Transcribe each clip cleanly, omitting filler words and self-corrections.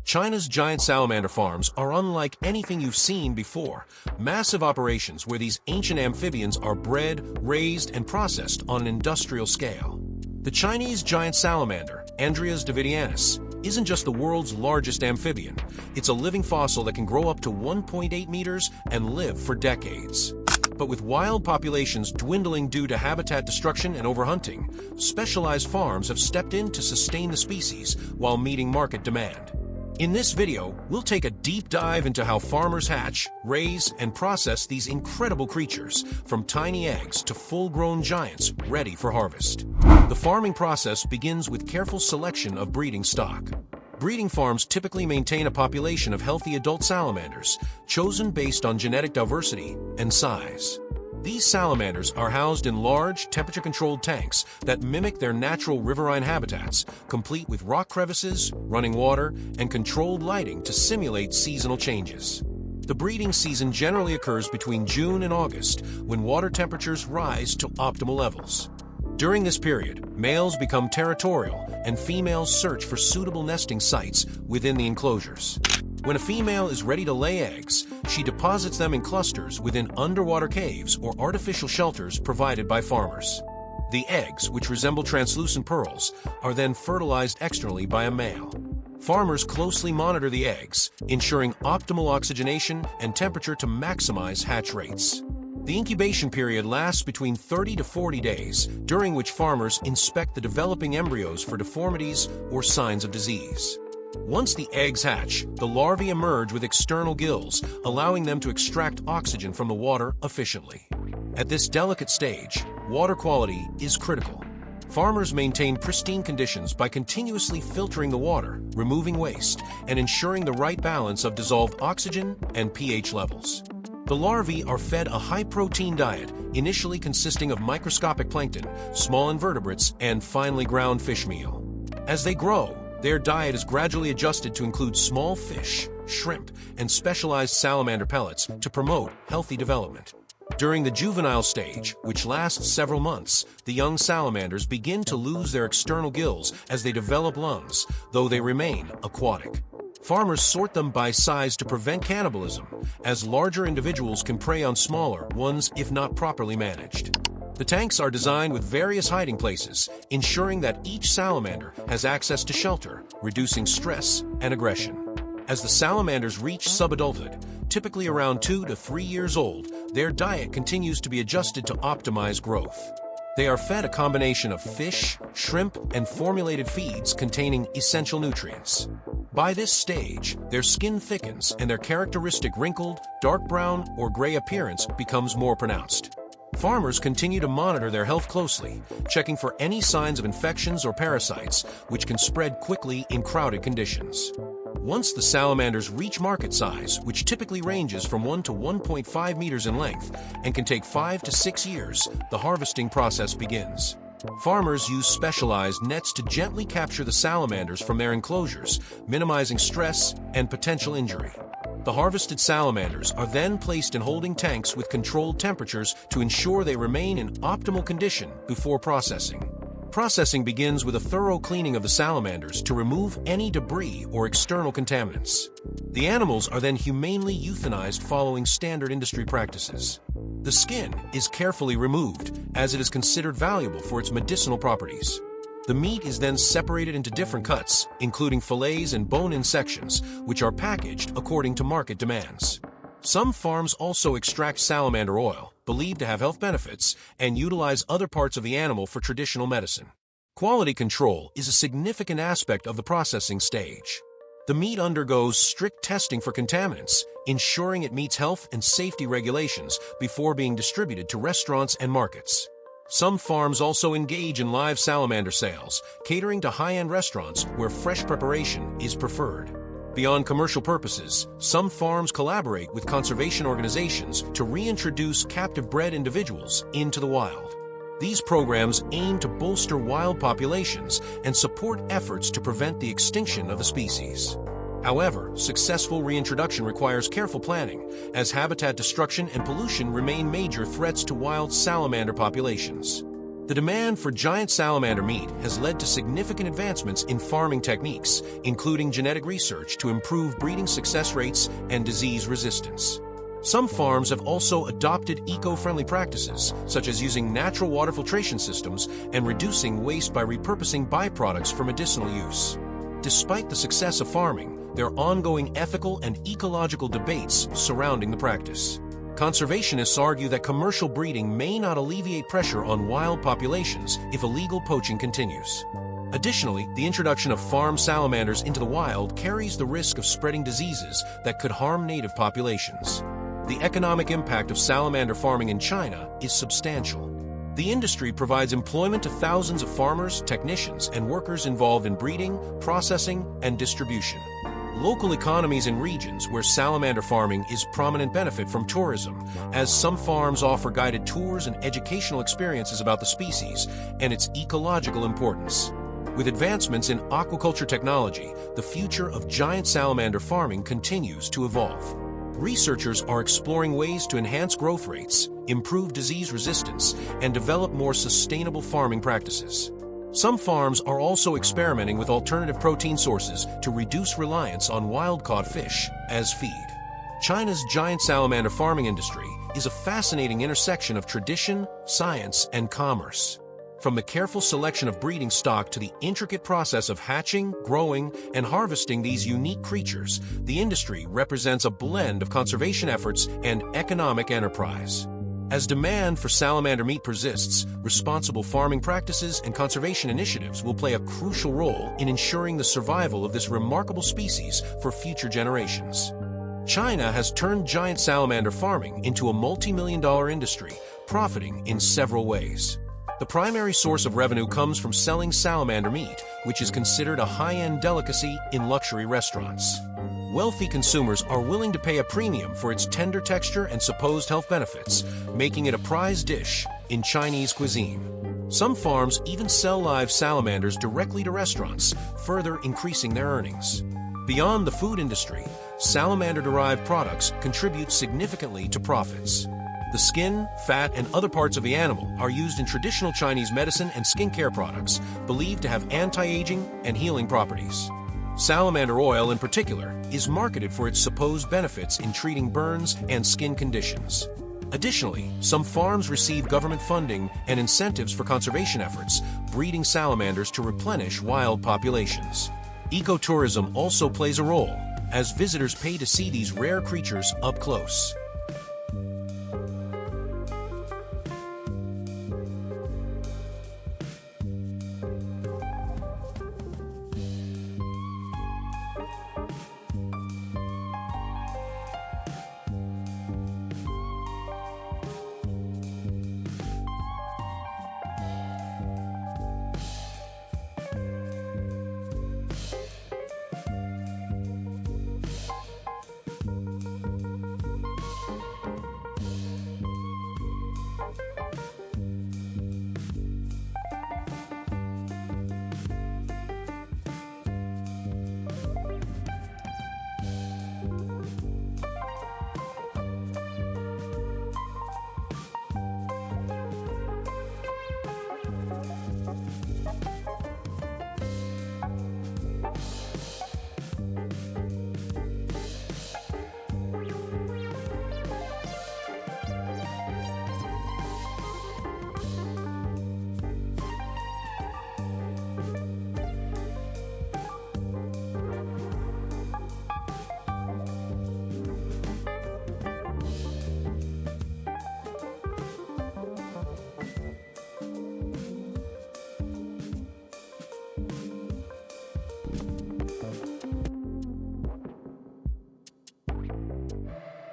China's giant salamander farms are unlike anything you've seen before. Massive operations where these ancient amphibians are bred, raised, and processed on an industrial scale. The Chinese giant salamander, Andreas davidianus, isn't just the world's largest amphibian. It's a living fossil that can grow up to 1.8 meters and live for decades. But with wild populations dwindling due to habitat destruction and overhunting, specialized farms have stepped in to sustain the species while meeting market demand. In this video, we'll take a deep dive into how farmers hatch, raise, and process these incredible creatures, from tiny eggs to full-grown giants ready for harvest. The farming process begins with careful selection of breeding stock. Breeding farms typically maintain a population of healthy adult salamanders, chosen based on genetic diversity and size. These salamanders are housed in large, temperature-controlled tanks that mimic their natural riverine habitats, complete with rock crevices, running water, and controlled lighting to simulate seasonal changes. The breeding season generally occurs between June and August, when water temperatures rise to optimal levels. During this period, males become territorial and females search for suitable nesting sites within the enclosures. When a female is ready to lay eggs, she deposits them in clusters within underwater caves or artificial shelters provided by farmers. The eggs, which resemble translucent pearls, are then fertilized externally by a male. Farmers closely monitor the eggs, ensuring optimal oxygenation and temperature to maximize hatch rates. The incubation period lasts between 30 to 40 days, during which farmers inspect the developing embryos for deformities or signs of disease. Once the eggs hatch, the larvae emerge with external gills, allowing them to extract oxygen from the water efficiently. At this delicate stage, water quality is critical. Farmers maintain pristine conditions by continuously filtering the water, removing waste, and ensuring the right balance of dissolved oxygen and pH levels. The larvae are fed a high-protein diet, initially consisting of microscopic plankton, small invertebrates, and finely ground fish meal. As they grow, their diet is gradually adjusted to include small fish, shrimp, and specialized salamander pellets to promote healthy development. During the juvenile stage, which lasts several months, the young salamanders begin to lose their external gills as they develop lungs, though they remain aquatic. Farmers sort them by size to prevent cannibalism, as larger individuals can prey on smaller ones if not properly managed. The tanks are designed with various hiding places, ensuring that each salamander has access to shelter, reducing stress and aggression. As the salamanders reach subadulthood, typically around 2 to 3 years old, their diet continues to be adjusted to optimize growth. They are fed a combination of fish, shrimp, and formulated feeds containing essential nutrients. By this stage, their skin thickens and their characteristic wrinkled, dark brown, or gray appearance becomes more pronounced. Farmers continue to monitor their health closely, checking for any signs of infections or parasites, which can spread quickly in crowded conditions. Once the salamanders reach market size, which typically ranges from 1 to 1.5 meters in length and can take 5 to 6 years, the harvesting process begins. Farmers use specialized nets to gently capture the salamanders from their enclosures, minimizing stress and potential injury. The harvested salamanders are then placed in holding tanks with controlled temperatures to ensure they remain in optimal condition before processing. Processing begins with a thorough cleaning of the salamanders to remove any debris or external contaminants. The animals are then humanely euthanized following standard industry practices. The skin is carefully removed, as it is considered valuable for its medicinal properties. The meat is then separated into different cuts, including fillets and bone-in sections, which are packaged according to market demands. Some farms also extract salamander oil, believed to have health benefits, and utilize other parts of the animal for traditional medicine. Quality control is a significant aspect of the processing stage. The meat undergoes strict testing for contaminants, ensuring it meets health and safety regulations before being distributed to restaurants and markets. Some farms also engage in live salamander sales, catering to high-end restaurants where fresh preparation is preferred. Beyond commercial purposes, some farms collaborate with conservation organizations to reintroduce captive-bred individuals into the wild. These programs aim to bolster wild populations and support efforts to prevent the extinction of the species. However, successful reintroduction requires careful planning, as habitat destruction and pollution remain major threats to wild salamander populations. The demand for giant salamander meat has led to significant advancements in farming techniques, including genetic research to improve breeding success rates and disease resistance. Some farms have also adopted eco-friendly practices, such as using natural water filtration systems and reducing waste by repurposing byproducts for medicinal use. Despite the success of farming, there are ongoing ethical and ecological debates surrounding the practice. Conservationists argue that commercial breeding may not alleviate pressure on wild populations if illegal poaching continues. Additionally, the introduction of farm salamanders into the wild carries the risk of spreading diseases that could harm native populations. The economic impact of salamander farming in China is substantial. The industry provides employment to thousands of farmers, technicians, and workers involved in breeding, processing, and distribution. Local economies in regions where salamander farming is prominent benefit from tourism, as some farms offer guided tours and educational experiences about the species and its ecological importance. With advancements in aquaculture technology, the future of giant salamander farming continues to evolve. Researchers are exploring ways to enhance growth rates, improve disease resistance, and develop more sustainable farming practices. Some farms are also experimenting with alternative protein sources to reduce reliance on wild-caught fish as feed. China's giant salamander farming industry is a fascinating intersection of tradition, science, and commerce. From the careful selection of breeding stock to the intricate process of hatching, growing, and harvesting these unique creatures, the industry represents a blend of conservation efforts and economic enterprise. As demand for salamander meat persists, responsible farming practices and conservation initiatives will play a crucial role in ensuring the survival of this remarkable species for future generations. China has turned giant salamander farming into a multi-million-dollar industry, profiting in several ways. The primary source of revenue comes from selling salamander meat, which is considered a high-end delicacy in luxury restaurants. Wealthy consumers are willing to pay a premium for its tender texture and supposed health benefits, making it a prized dish in Chinese cuisine. Some farms even sell live salamanders directly to restaurants, further increasing their earnings. Beyond the food industry, salamander-derived products contribute significantly to profits. The skin, fat, and other parts of the animal are used in traditional Chinese medicine and skincare products, believed to have anti-aging and healing properties. Salamander oil, in particular, is marketed for its supposed benefits in treating burns and skin conditions. Additionally, some farms receive government funding and incentives for conservation efforts, breeding salamanders to replenish wild populations. Ecotourism also plays a role, as visitors pay to see these rare creatures up close.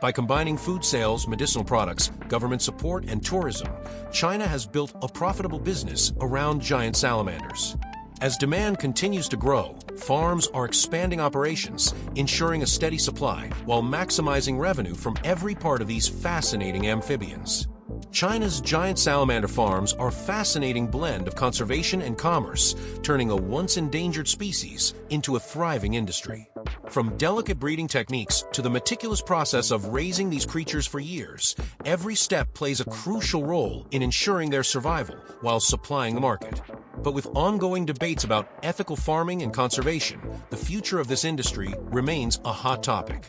By combining food sales, medicinal products, government support, and tourism, China has built a profitable business around giant salamanders. As demand continues to grow, farms are expanding operations, ensuring a steady supply while maximizing revenue from every part of these fascinating amphibians. China's giant salamander farms are a fascinating blend of conservation and commerce, turning a once endangered species into a thriving industry. From delicate breeding techniques to the meticulous process of raising these creatures for years, every step plays a crucial role in ensuring their survival while supplying the market. But with ongoing debates about ethical farming and conservation, the future of this industry remains a hot topic.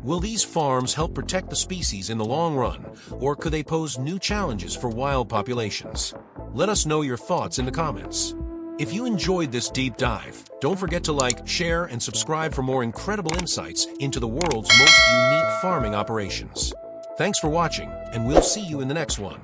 Will these farms help protect the species in the long run, or could they pose new challenges for wild populations? Let us know your thoughts in the comments. If you enjoyed this deep dive, don't forget to like, share, and subscribe for more incredible insights into the world's most unique farming operations. Thanks for watching, and we'll see you in the next one.